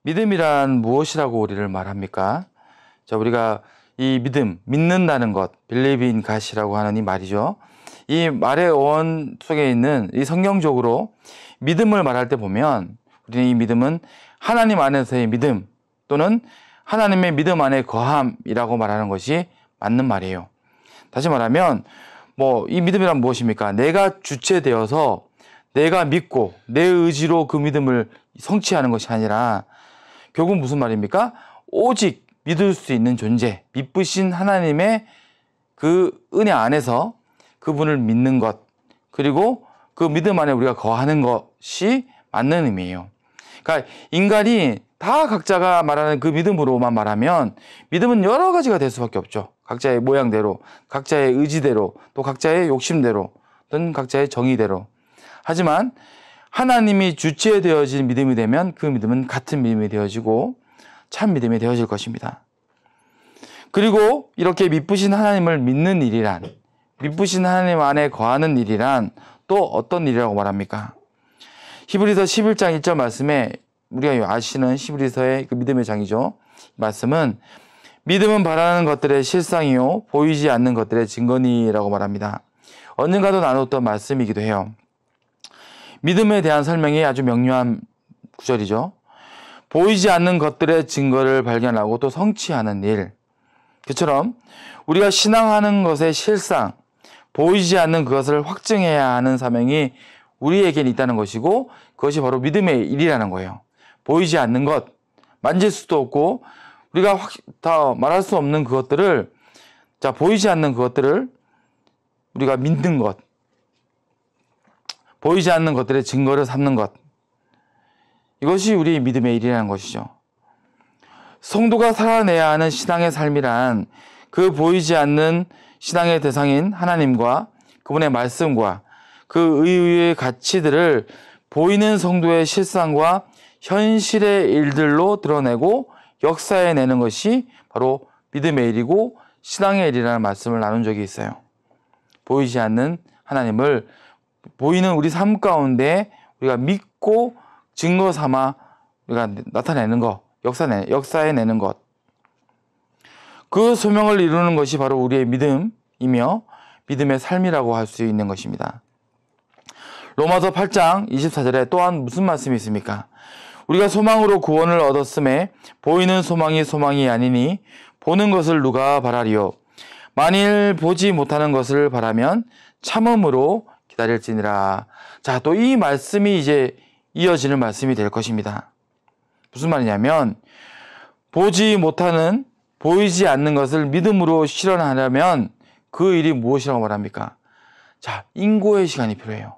믿음이란 무엇이라고 우리를 말합니까? 자, 우리가 이 믿음, 믿는다는 것, believe in God이라고 하는 이 말이죠. 이 말의 어원 속에 있는 이 성경적으로 믿음을 말할 때 보면 우리는 이 믿음은 하나님 안에서의 믿음 또는 하나님의 믿음 안에 거함이라고 말하는 것이 맞는 말이에요. 다시 말하면 이 믿음이란 무엇입니까? 내가 주체되어서 내가 믿고 내 의지로 그 믿음을 성취하는 것이 아니라 결국 무슨 말입니까? 오직 믿을 수 있는 존재, 믿으신 하나님의 그 은혜 안에서 그분을 믿는 것, 그리고 그 믿음 안에 우리가 거하는 것이 맞는 의미예요. 그러니까 인간이 다 각자가 말하는 그 믿음으로만 말하면 믿음은 여러 가지가 될 수밖에 없죠. 각자의 모양대로, 각자의 의지대로, 또 각자의 욕심대로, 또는 각자의 정의대로. 하지만 하나님이 주체되어진 믿음이 되면 그 믿음은 같은 믿음이 되어지고 참 믿음이 되어질 것입니다. 그리고 이렇게 믿으신 하나님을 믿는 일이란, 믿으신 하나님 안에 거하는 일이란 또 어떤 일이라고 말합니까? 히브리서 11장 1절 말씀에 우리가 아시는 히브리서의 그 믿음의 장이죠. 말씀은 믿음은 바라는 것들의 실상이요 보이지 않는 것들의 증거니라고 말합니다. 언젠가도 나눴던 말씀이기도 해요. 믿음에 대한 설명이 아주 명료한 구절이죠. 보이지 않는 것들의 증거를 발견하고 또 성취하는 일. 그처럼 우리가 신앙하는 것의 실상, 보이지 않는 그것을 확증해야 하는 사명이 우리에겐 있다는 것이고 그것이 바로 믿음의 일이라는 거예요. 보이지 않는 것, 만질 수도 없고 우리가 다 말할 수 없는 그것들을, 보이지 않는 그것들을 우리가 믿는 것, 보이지 않는 것들의 증거를 삼는 것, 이것이 우리 믿음의 일이라는 것이죠. 성도가 살아내야 하는 신앙의 삶이란 그 보이지 않는 신앙의 대상인 하나님과 그분의 말씀과 그 의의 가치들을 보이는 성도의 실상과 현실의 일들로 드러내고 역사해내는 것이 바로 믿음의 일이고 신앙의 일이라는 말씀을 나눈 적이 있어요. 보이지 않는 하나님을 보이는 우리 삶 가운데 우리가 믿고 증거 삼아 우리가 나타내는 것, 역사해내는 것. 그 소명을 이루는 것이 바로 우리의 믿음이며 믿음의 삶이라고 할 수 있는 것입니다. 로마서 8장 24절에 또한 무슨 말씀이 있습니까? 우리가 소망으로 구원을 얻었음에 보이는 소망이 소망이 아니니 보는 것을 누가 바라리요? 만일 보지 못하는 것을 바라면 참음으로 기다릴지니라. 자, 또 이 말씀이 이제 이어지는 말씀이 될 것입니다. 무슨 말이냐면 보지 못하는, 보이지 않는 것을 믿음으로 실현하려면 그 일이 무엇이라고 말합니까? 자, 인고의 시간이 필요해요.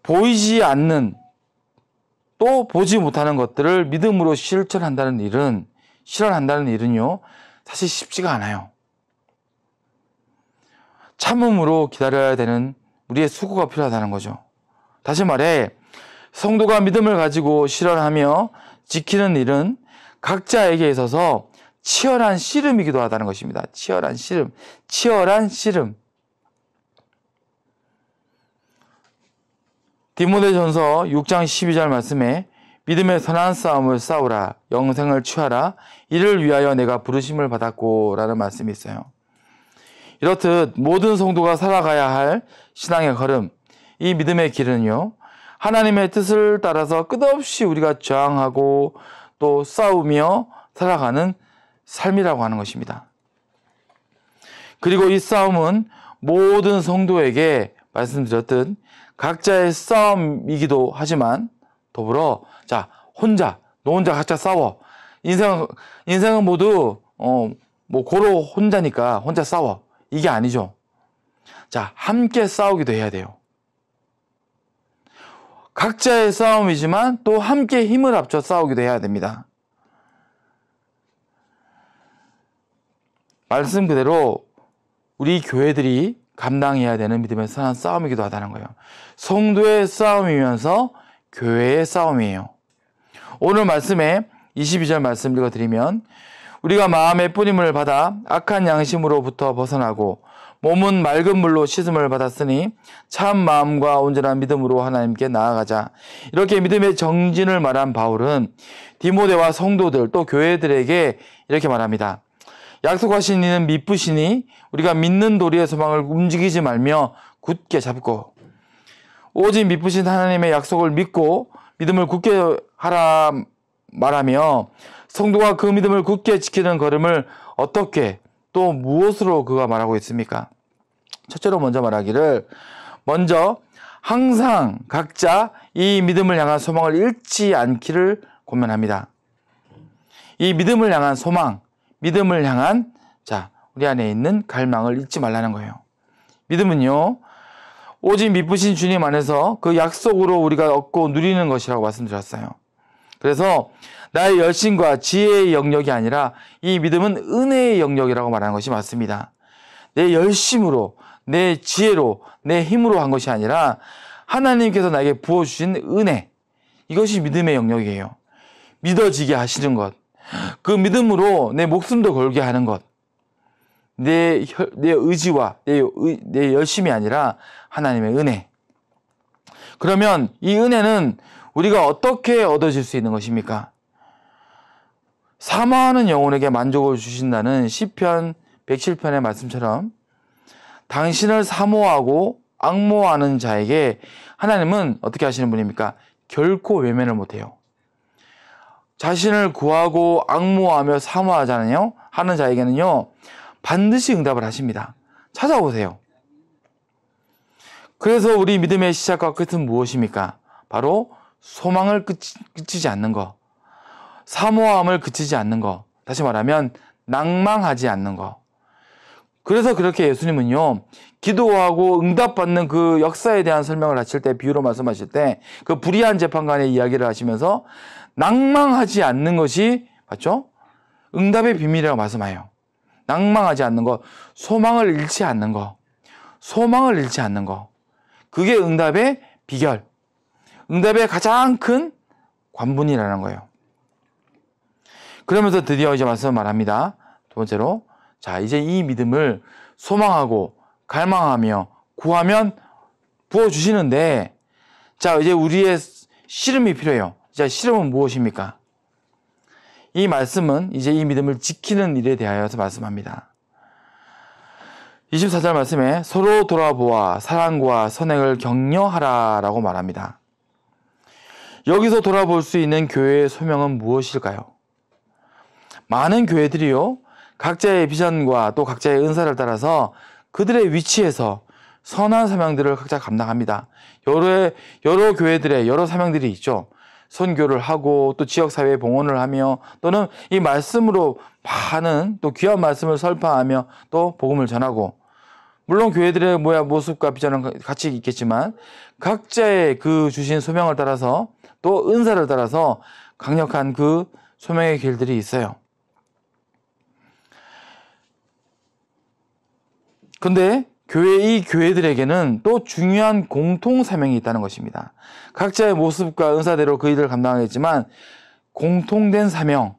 보이지 않는, 또 보지 못하는 것들을 믿음으로 실현한다는 일은요, 사실 쉽지가 않아요. 참음으로 기다려야 되는 우리의 수고가 필요하다는 거죠. 다시 말해, 성도가 믿음을 가지고 실현하며 지키는 일은 각자에게 있어서 치열한 씨름이기도 하다는 것입니다. 치열한 씨름. 디모데전서 6장 12절 말씀에 믿음의 선한 싸움을 싸우라, 영생을 취하라, 이를 위하여 내가 부르심을 받았고 라는 말씀이 있어요. 이렇듯 모든 성도가 살아가야 할 신앙의 걸음, 이 믿음의 길은요, 하나님의 뜻을 따라서 끝없이 우리가 저항하고 또 싸우며 살아가는 삶이라고 하는 것입니다. 그리고 이 싸움은 모든 성도에게 말씀드렸듯 각자의 싸움이기도 하지만 더불어 너 혼자 각자 싸워. 인생은 모두 고로 혼자니까 혼자 싸워. 이게 아니죠. 함께 싸우기도 해야 돼요. 각자의 싸움이지만 또 함께 힘을 합쳐 싸우기도 해야 됩니다. 말씀 그대로 우리 교회들이 감당해야 되는 믿음의 선한 싸움이기도 하다는 거예요. 성도의 싸움이면서 교회의 싸움이에요. 오늘 말씀에 22절 말씀 읽어드리면 우리가 마음의 뿌림을 받아 악한 양심으로부터 벗어나고 몸은 맑은 물로 씻음을 받았으니 참 마음과 온전한 믿음으로 하나님께 나아가자. 이렇게 믿음의 정진을 말한 바울은 디모데와 성도들 또 교회들에게 이렇게 말합니다. 약속하신 이는 미쁘시니 우리가 믿는 도리의 소망을 움직이지 말며 굳게 잡고 오직 미쁘신 하나님의 약속을 믿고 믿음을 굳게 하라 말하며 성도가 그 믿음을 굳게 지키는 걸음을 어떻게 또 무엇으로 그가 말하고 있습니까? 첫째로 먼저 말하기를 먼저 항상 각자 이 믿음을 향한 소망을 잃지 않기를 권면합니다. 이 믿음을 향한 소망, 믿음을 향한 우리 안에 있는 갈망을 잊지 말라는 거예요. 믿음은요, 오직 미쁘신 주님 안에서 그 약속으로 우리가 얻고 누리는 것이라고 말씀드렸어요. 그래서 나의 열심과 지혜의 영역이 아니라 이 믿음은 은혜의 영역이라고 말하는 것이 맞습니다. 내 열심으로, 내 지혜로, 내 힘으로 한 것이 아니라 하나님께서 나에게 부어주신 은혜, 이것이 믿음의 영역이에요. 믿어지게 하시는 것, 그 믿음으로 내 목숨도 걸게 하는 것, 내 의지와 내 열심이 아니라 하나님의 은혜. 그러면 이 은혜는 우리가 어떻게 얻어질 수 있는 것입니까? 사모하는 영혼에게 만족을 주신다는 시편 107편의 말씀처럼 당신을 사모하고 앙모하는 자에게 하나님은 어떻게 하시는 분입니까? 결코 외면을 못해요. 자신을 구하고 앙모하며 사모하잖아요. 하는 자에게는요, 반드시 응답을 하십니다. 찾아오세요. 그래서 우리 믿음의 시작과 끝은 무엇입니까? 바로 소망을 그치지 않는 거, 사모함을 그치지 않는 거, 다시 말하면 낭망하지 않는 거. 그래서 그렇게 예수님은요, 기도하고 응답받는 그 역사에 대한 설명을 하실 때, 비유로 말씀하실 때 그 불의한 재판관의 이야기를 하시면서 낭망하지 않는 것이 맞죠? 응답의 비밀이라고 말씀해요. 낭망하지 않는 것, 소망을 잃지 않는 것, 소망을 잃지 않는 것, 그게 응답의 비결, 응답의 가장 큰 관문이라는 거예요. 그러면서 드디어 이제 말씀을 말합니다. 두 번째로, 이제 이 믿음을 소망하고 갈망하며 구하면 부어주시는데, 이제 우리의 씨름이 필요해요. 씨름은 무엇입니까? 이 말씀은 이제 이 믿음을 지키는 일에 대하여서 말씀합니다. 24절 말씀에 서로 돌아보아 사랑과 선행을 격려하라 라고 말합니다. 여기서 돌아볼 수 있는 교회의 소명은 무엇일까요? 많은 교회들이요, 각자의 비전과 또 각자의 은사를 따라서 그들의 위치에서 선한 사명들을 각자 감당합니다. 여러 교회들의 여러 사명들이 있죠. 선교를 하고 또 지역사회에 봉헌을 하며 또는 이 말씀으로 많은 또 귀한 말씀을 설파하며 또 복음을 전하고, 물론 교회들의 모습과 비전은 같이 있겠지만 각자의 그 주신 소명을 따라서 또 은사를 따라서 강력한 그 소명의 길들이 있어요. 근데 이 교회들에게는 또 중요한 공통 사명이 있다는 것입니다. 각자의 모습과 은사대로 그 일을 감당하겠지만 공통된 사명,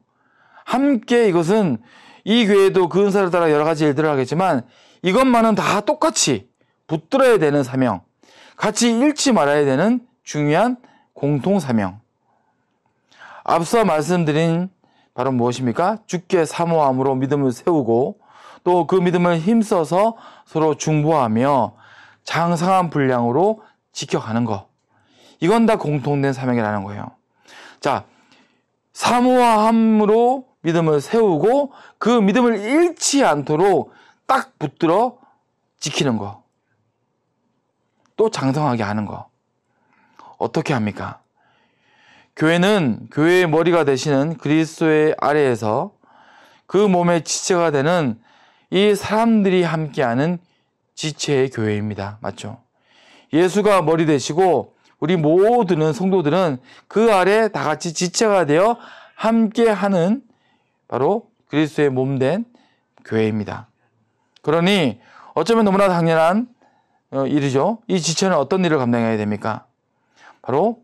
함께 이것은 이 교회도 그 은사를 따라 여러 가지 일들을 하겠지만 이것만은 다 똑같이 붙들어야 되는 사명, 같이 잃지 말아야 되는 중요한 공통 사명. 앞서 말씀드린 바로 무엇입니까? 주께 사모함으로 믿음을 세우고 또 그 믿음을 힘써서 서로 중보하며 장성한 분량으로 지켜가는 것. 이건 다 공통된 사명이라는 거예요. 사모함으로 믿음을 세우고 그 믿음을 잃지 않도록 딱 붙들어 지키는 거. 또 장성하게 하는 거. 어떻게 합니까? 교회는 교회의 머리가 되시는 그리스도의 아래에서 그 몸의 지체가 되는 이 사람들이 함께하는 지체의 교회입니다. 맞죠? 예수가 머리 되시고 우리 모두는 성도들은 그 아래 다 같이 지체가 되어 함께하는 바로 그리스도의 몸된 교회입니다. 그러니 어쩌면 너무나 당연한 일이죠. 이 지체는 어떤 일을 감당해야 됩니까? 바로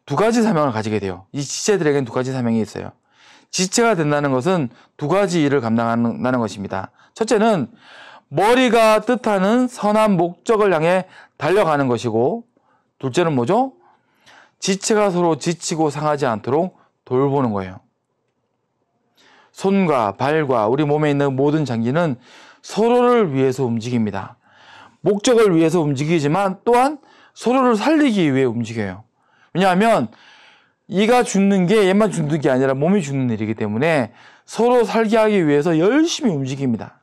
두 가지 사명을 가지게 돼요. 이 지체들에게는 두 가지 사명이 있어요. 지체가 된다는 것은 두 가지 일을 감당한다는 것입니다. 첫째는 머리가 뜻하는 선한 목적을 향해 달려가는 것이고, 둘째는 뭐죠? 지체가 서로 지치고 상하지 않도록 돌보는 거예요. 손과 발과 우리 몸에 있는 모든 장기는 서로를 위해서 움직입니다. 목적을 위해서 움직이지만 또한 서로를 살리기 위해 움직여요. 왜냐하면 이가 죽는 게 얘만 죽는 게 아니라 몸이 죽는 일이기 때문에 서로 살게 하기 위해서 열심히 움직입니다.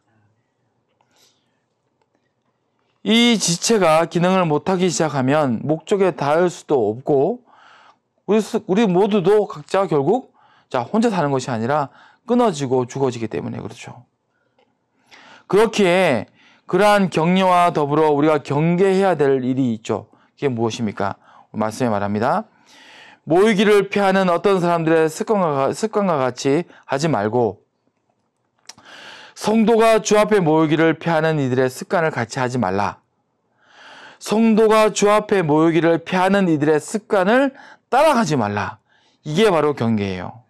이 지체가 기능을 못하기 시작하면 목적에 닿을 수도 없고 우리 모두도 각자 결국 혼자 사는 것이 아니라 끊어지고 죽어지기 때문에 그렇죠. 그렇기에 그러한 격려와 더불어 우리가 경계해야 될 일이 있죠. 그게 무엇입니까? 말씀에 말합니다. 모이기를 피하는 어떤 사람들의 습관과 같이 하지 말고 성도가 주 앞에 모이기를 피하는 이들의 습관을 같이 하지 말라. 성도가 주 앞에 모이기를 피하는 이들의 습관을 따라가지 말라. 이게 바로 경계예요.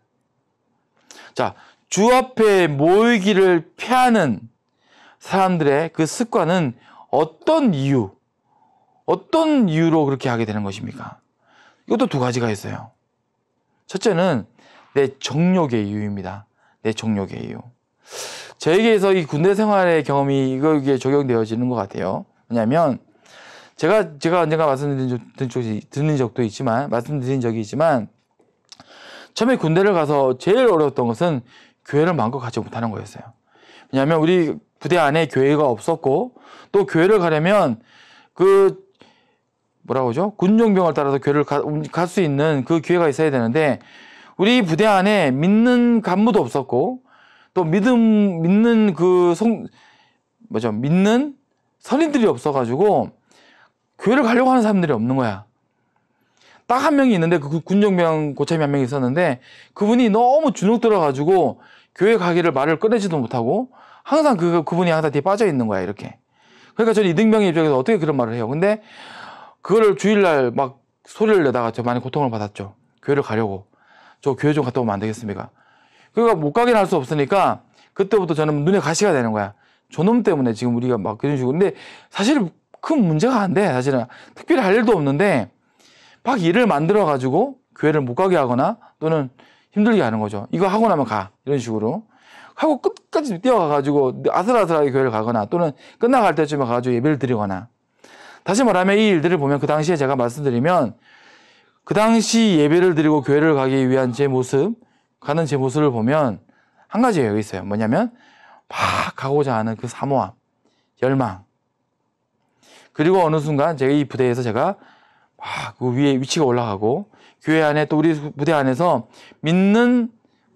자, 주 앞에 모이기를 피하는 사람들의 그 습관은 어떤 이유로 그렇게 하게 되는 것입니까? 이것도 두 가지가 있어요. 첫째는 내 정욕의 이유입니다. 내 정욕의 이유. 저에게서 이 군대 생활의 경험이 이게 적용되어지는 것 같아요. 왜냐하면 제가 언젠가 말씀드린 적이 있지만 처음에 군대를 가서 제일 어려웠던 것은 교회를 마음껏 가지 못하는 거였어요. 왜냐하면 우리 부대 안에 교회가 없었고 또 교회를 가려면 군용병을 따라서 교회를 갈 수 있는 그 기회가 있어야 되는데 우리 부대 안에 믿는 간부도 없었고 또 믿는 선인들이 없어가지고 교회를 가려고 하는 사람들이 없는 거야. 딱 한 명이 있는데 그 군용병 고참이 한 명이 있었는데 그분이 너무 주눅 들어가지고 교회 가기를 말을 꺼내지도 못하고 항상 그분이 항상 뒤에 빠져 있는 거야 이렇게. 그러니까 저는 이등병의 입장에서 어떻게 그런 말을 해요. 근데 그거를 주일날 막 소리를 내다가 저 많이 고통을 받았죠. 교회를 가려고. 저 교회 좀 갔다 오면 안 되겠습니까? 그러니까 못 가긴 할 수 없으니까 그때부터 저는 눈에 가시가 되는 거야. 저놈 때문에 지금 우리가 막 그런 식으로. 근데 사실 큰 문제가 안 돼. 사실은 특별히 할 일도 없는데 막 일을 만들어가지고 교회를 못 가게 하거나 또는 힘들게 하는 거죠. 이거 하고 나면 가. 이런 식으로. 하고 끝까지 뛰어가가지고 아슬아슬하게 교회를 가거나 또는 끝나갈 때쯤에 가가지고 예배를 드리거나. 다시 말하면 이 일들을 보면 그 당시에 제가 말씀드리면 그 당시 예배를 드리고 교회를 가기 위한 가는 제 모습을 보면 한 가지가 여기 있어요. 뭐냐면 막 가고자 하는 그 사모함, 열망. 그리고 어느 순간 제가 이 부대에서 제가 막 그 위에 위치가 올라가고 교회 안에 또 우리 부대 안에서 믿는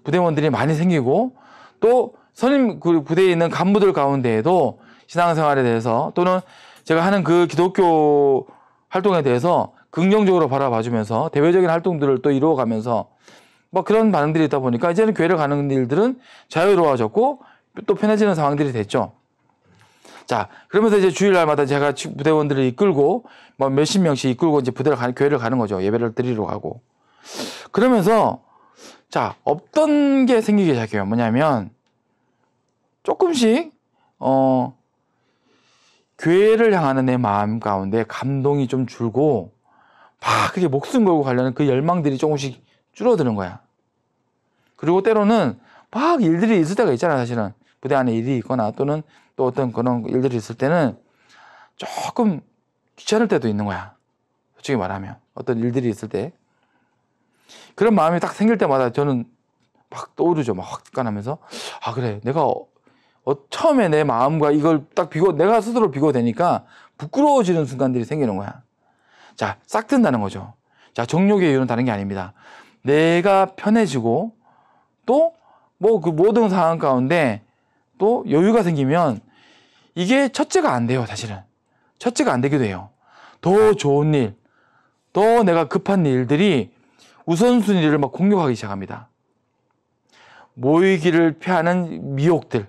부대원들이 많이 생기고 또 그 부대에 있는 간부들 가운데에도 신앙생활에 대해서 또는 제가 하는 그 기독교 활동에 대해서 긍정적으로 바라봐주면서 대외적인 활동들을 또 이루어가면서 뭐 그런 반응들이 있다 보니까 이제는 교회를 가는 일들은 자유로워졌고 또 편해지는 상황들이 됐죠. 자, 그러면서 이제 주일날마다 제가 부대원들을 이끌고 뭐 몇십 명씩 이끌고 이제 교회를 가는 거죠. 예배를 드리러 가고. 그러면서 자, 없던 게 생기기 시작해요. 뭐냐면 조금씩 교회를 향하는 내 마음 가운데 감동이 좀 줄고 막 그게 목숨 걸고 가려는 그 열망들이 조금씩 줄어드는 거야. 그리고 때로는 막 일들이 있을 때가 있잖아. 사실은 부대 안에 일이 있거나 또는 또 어떤 그런 일들이 있을 때는 조금 귀찮을 때도 있는 거야. 솔직히 말하면 어떤 일들이 있을 때 그런 마음이 딱 생길 때마다 저는 막 떠오르죠. 막 확간하면서 아 그래 내가 처음에 내 마음과 이걸 딱 내가 스스로 비교되니까 부끄러워지는 순간들이 생기는 거야. 자, 싹 튼다는 거죠. 자, 정욕의 이유는 다른 게 아닙니다. 내가 편해지고 또 뭐 그 모든 상황 가운데 또 여유가 생기면 이게 첫째가 안 돼요. 사실은 첫째가 안 되기도 해요. 더 좋은 일, 더 내가 급한 일들이 우선순위를 막 공격하기 시작합니다. 모이기를 피하는 미혹들,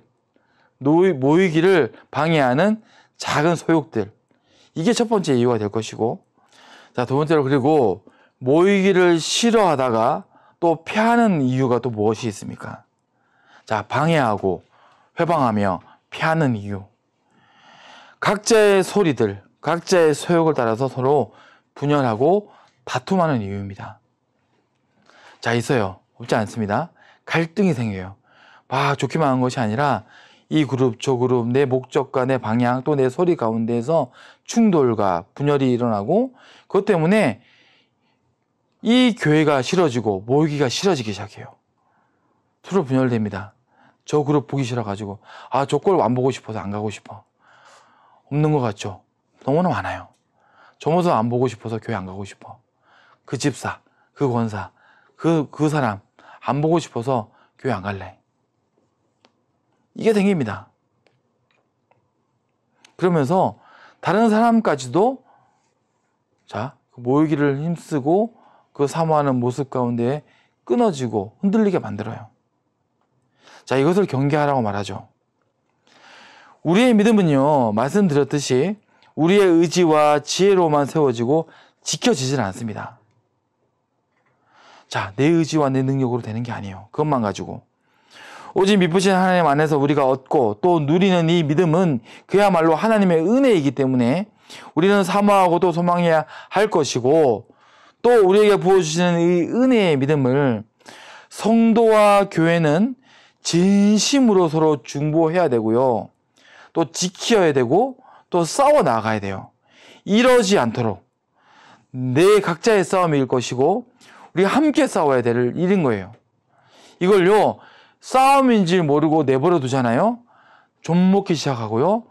모이기를 방해하는 작은 소욕들, 이게 첫 번째 이유가 될 것이고, 자, 두 번째로 그리고 모이기를 싫어하다가 또 피하는 이유가 또 무엇이 있습니까? 자, 방해하고 회방하며 피하는 이유. 각자의 소리들, 각자의 소욕을 따라서 서로 분열하고 다툼하는 이유입니다. 자, 있어요. 없지 않습니다. 갈등이 생겨요. 막 좋기만 한 것이 아니라 이 그룹, 저 그룹, 내 목적과 내 방향, 또 내 소리 가운데에서 충돌과 분열이 일어나고, 그것 때문에 이 교회가 싫어지고 모이기가 싫어지기 시작해요. 서로 분열됩니다. 저 그룹 보기 싫어가지고, 아, 저 꼴 안 보고 싶어서 안 가고 싶어. 없는 것 같죠? 너무나 많아요. 저 모습 안 보고 싶어서 교회 안 가고 싶어. 그 집사, 그 권사, 그 사람 안 보고 싶어서 교회 안 갈래. 이게 생깁니다. 그러면서 다른 사람까지도 자, 모이기를 힘쓰고 그 사모하는 모습 가운데 끊어지고 흔들리게 만들어요. 자, 이것을 경계하라고 말하죠. 우리의 믿음은요, 말씀드렸듯이 우리의 의지와 지혜로만 세워지고 지켜지질 않습니다. 자, 내 의지와 내 능력으로 되는 게 아니에요. 그것만 가지고. 오직 미쁘신 하나님 안에서 우리가 얻고 또 누리는 이 믿음은 그야말로 하나님의 은혜이기 때문에 우리는 사모하고 또 소망해야 할 것이고, 또 우리에게 부어주시는 이 은혜의 믿음을 성도와 교회는 진심으로 서로 중보해야 되고요. 또 지켜야 되고 또 싸워 나가야 돼요. 이러지 않도록 내 각자의 싸움일 것이고 우리가 함께 싸워야 될 일인 거예요. 이걸요, 싸움인지 모르고 내버려 두잖아요. 좀 먹기 시작하고요,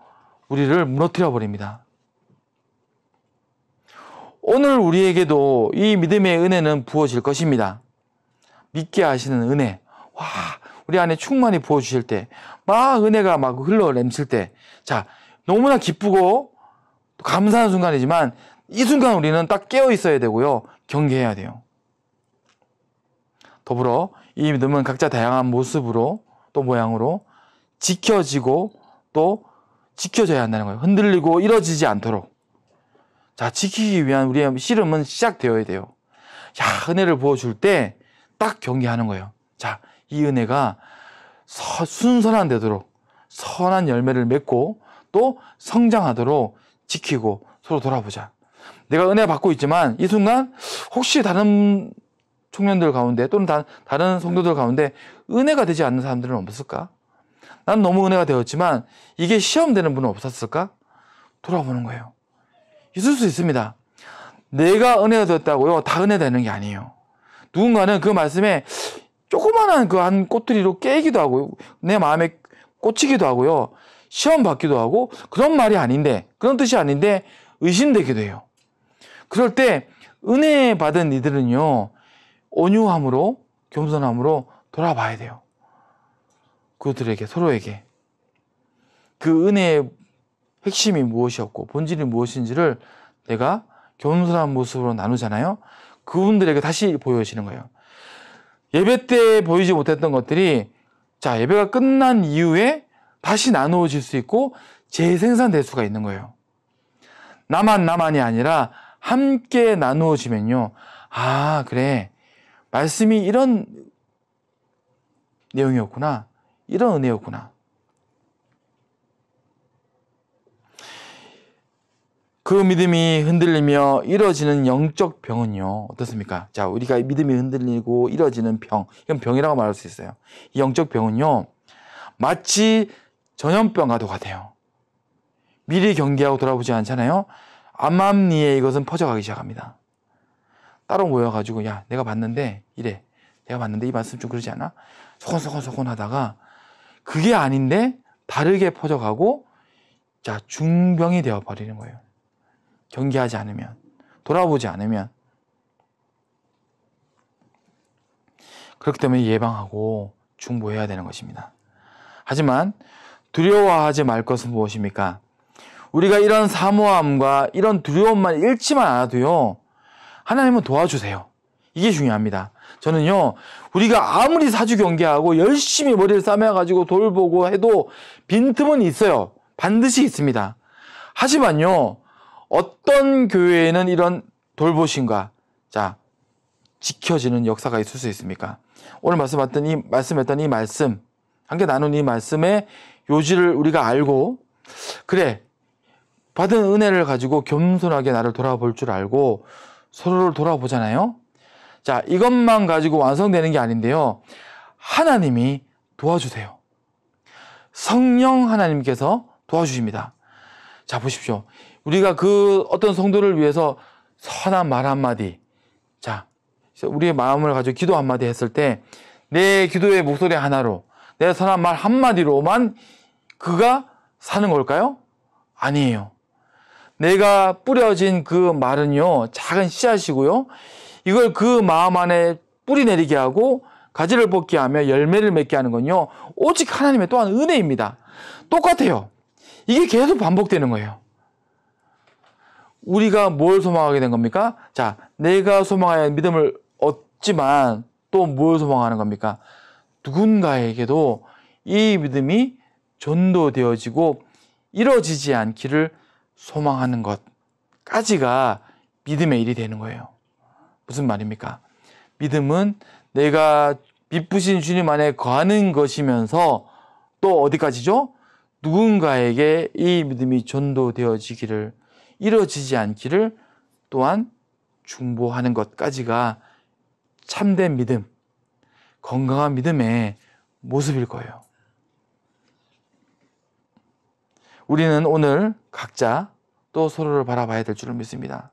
우리를 무너뜨려 버립니다. 오늘 우리에게도 이 믿음의 은혜는 부어질 것입니다. 믿게 하시는 은혜. 와, 우리 안에 충만히 부어주실 때, 막 은혜가 막 흘러넘칠 때, 자, 너무나 기쁘고 감사한 순간이지만 이 순간 우리는 딱 깨어 있어야 되고요, 경계해야 돼요. 더불어 이 믿음은 각자 다양한 모습으로 또 모양으로 지켜지고 또 지켜져야 한다는 거예요. 흔들리고 이뤄지지 않도록. 자, 지키기 위한 우리의 씨름은 시작되어야 돼요. 야, 은혜를 부어줄 때 딱 경계하는 거예요. 자, 이 은혜가 순선한 되도록 선한 열매를 맺고 또 성장하도록 지키고 서로 돌아보자. 내가 은혜 받고 있지만 이 순간 혹시 다른 청년들 가운데 또는 다른 성도들 가운데 은혜가 되지 않는 사람들은 없을까? 난 너무 은혜가 되었지만 이게 시험되는 분은 없었을까? 돌아보는 거예요. 있을 수 있습니다. 내가 은혜가 되었다고요, 다 은혜 되는 게 아니에요. 누군가는 그 말씀에 조그만한 그 한 꼬투리로 깨기도 하고 내 마음에 꽂히기도 하고요, 시험 받기도 하고, 그런 말이 아닌데, 그런 뜻이 아닌데 의심되기도 해요. 그럴 때 은혜 받은 이들은요, 온유함으로 겸손함으로 돌아봐야 돼요. 그들에게, 서로에게 그 은혜의 핵심이 무엇이었고 본질이 무엇인지를 내가 겸손한 모습으로 나누잖아요. 그분들에게 다시 보여지는 거예요. 예배 때 보이지 못했던 것들이 자, 예배가 끝난 이후에 다시 나누어질 수 있고 재생산될 수가 있는 거예요. 나만이 아니라 함께 나누어지면요, 아, 그래, 말씀이 이런 내용이었구나, 이런 은혜였구나. 그 믿음이 흔들리며 이뤄지는 영적 병은요, 어떻습니까? 자, 우리가 믿음이 흔들리고 이뤄지는 병, 이건 병이라고 말할 수 있어요. 이 영적 병은요, 마치 전염병과도 같아요. 미리 경계하고 돌아보지 않잖아요. 암암리에 이것은 퍼져가기 시작합니다. 따로 모여가지고, 야, 내가 봤는데 이래, 내가 봤는데 이 말씀 좀 그러지 않아? 소곤소곤 하다가 그게 아닌데 다르게 퍼져가고, 자, 중병이 되어버리는 거예요. 경계하지 않으면, 돌아보지 않으면. 그렇기 때문에 예방하고 중보해야 되는 것입니다. 하지만 두려워하지 말 것은 무엇입니까? 우리가 이런 사모함과 이런 두려움만 잃지만 않아도요, 하나님은 도와주세요. 이게 중요합니다. 저는요, 우리가 아무리 사주 경계하고 열심히 머리를 싸매가지고 돌보고 해도 빈틈은 있어요. 반드시 있습니다. 하지만요, 어떤 교회에는 이런 돌보심과, 자, 지켜지는 역사가 있을 수 있습니까? 오늘 말씀했던 이 말씀, 함께 나눈 이 말씀의 요지를 우리가 알고, 그래, 받은 은혜를 가지고 겸손하게 나를 돌아볼 줄 알고 서로를 돌아보잖아요. 자, 이것만 가지고 완성되는 게 아닌데요. 하나님이 도와주세요. 성령 하나님께서 도와주십니다. 자, 보십시오. 우리가 그 어떤 성도를 위해서 선한 말 한마디, 자, 우리의 마음을 가지고 기도 한마디 했을 때 내 기도의 목소리 하나로, 내 선한 말 한마디로만 그가 사는 걸까요? 아니에요. 내가 뿌려진 그 말은요, 작은 씨앗이고요. 이걸 그 마음 안에 뿌리 내리게 하고 가지를 뽑게 하며 열매를 맺게 하는 건요, 오직 하나님의 또한 은혜입니다. 똑같아요. 이게 계속 반복되는 거예요. 우리가 뭘 소망하게 된 겁니까? 자, 내가 소망하여 믿음을 얻지만 또 뭘 소망하는 겁니까? 누군가에게도 이 믿음이 전도되어지고 이루어지지 않기를 소망하는 것까지가 믿음의 일이 되는 거예요. 무슨 말입니까? 믿음은 내가 빛부신 주님 안에 거하는 것이면서 또 어디까지죠? 누군가에게 이 믿음이 전도되어지기를, 이루어지지 않기를 또한 중보하는 것까지가 참된 믿음, 건강한 믿음의 모습일 거예요. 우리는 오늘 각자 또 서로를 바라봐야 될 줄을 믿습니다.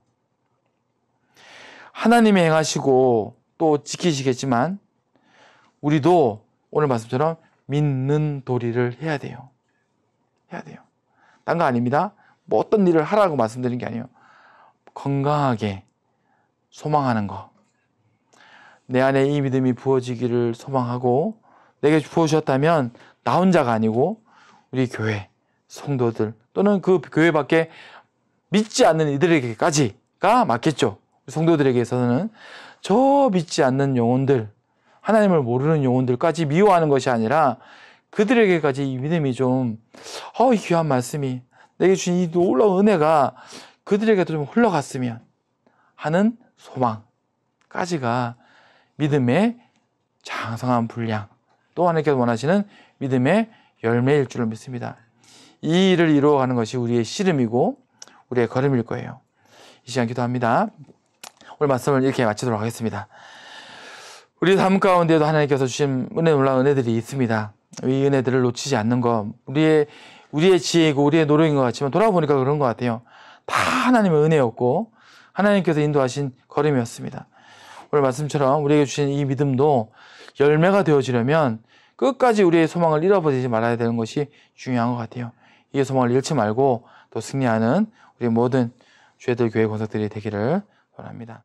하나님이 행하시고 또 지키시겠지만 우리도 오늘 말씀처럼 믿는 도리를 해야 돼요. 해야 돼요. 딴 거 아닙니다. 뭐 어떤 일을 하라고 말씀드린 게 아니에요. 건강하게 소망하는 거. 내 안에 이 믿음이 부어지기를 소망하고, 내게 부어주셨다면 나 혼자가 아니고 우리 교회 성도들 또는 그 교회 밖에 믿지 않는 이들에게까지가 맞겠죠. 성도들에게서는 저 믿지 않는 영혼들, 하나님을 모르는 영혼들까지 미워하는 것이 아니라 그들에게까지 이 믿음이 좀, 이 귀한 말씀이, 내게 주신 이 놀라운 은혜가 그들에게도 좀 흘러갔으면 하는 소망까지가 믿음의 장성한 분량, 또 하나님께서 원하시는 믿음의 열매일 줄을 믿습니다. 이 일을 이루어가는 것이 우리의 씨름이고 우리의 걸음일 거예요. 이 시간 기도합니다. 오늘 말씀을 이렇게 마치도록 하겠습니다. 우리 삶 가운데도 하나님께서 주신 놀라운 은혜들이 있습니다. 이 은혜들을 놓치지 않는 것, 우리의 지혜이고 우리의 노력인 것 같지만 돌아보니까 그런 것 같아요. 다 하나님의 은혜였고 하나님께서 인도하신 걸음이었습니다. 오늘 말씀처럼 우리에게 주신 이 믿음도 열매가 되어지려면 끝까지 우리의 소망을 잃어버리지 말아야 되는 것이 중요한 것 같아요. 이 소망을 잃지 말고 또 승리하는 우리 모든 주의들 교회 권석들이 되기를 원합니다.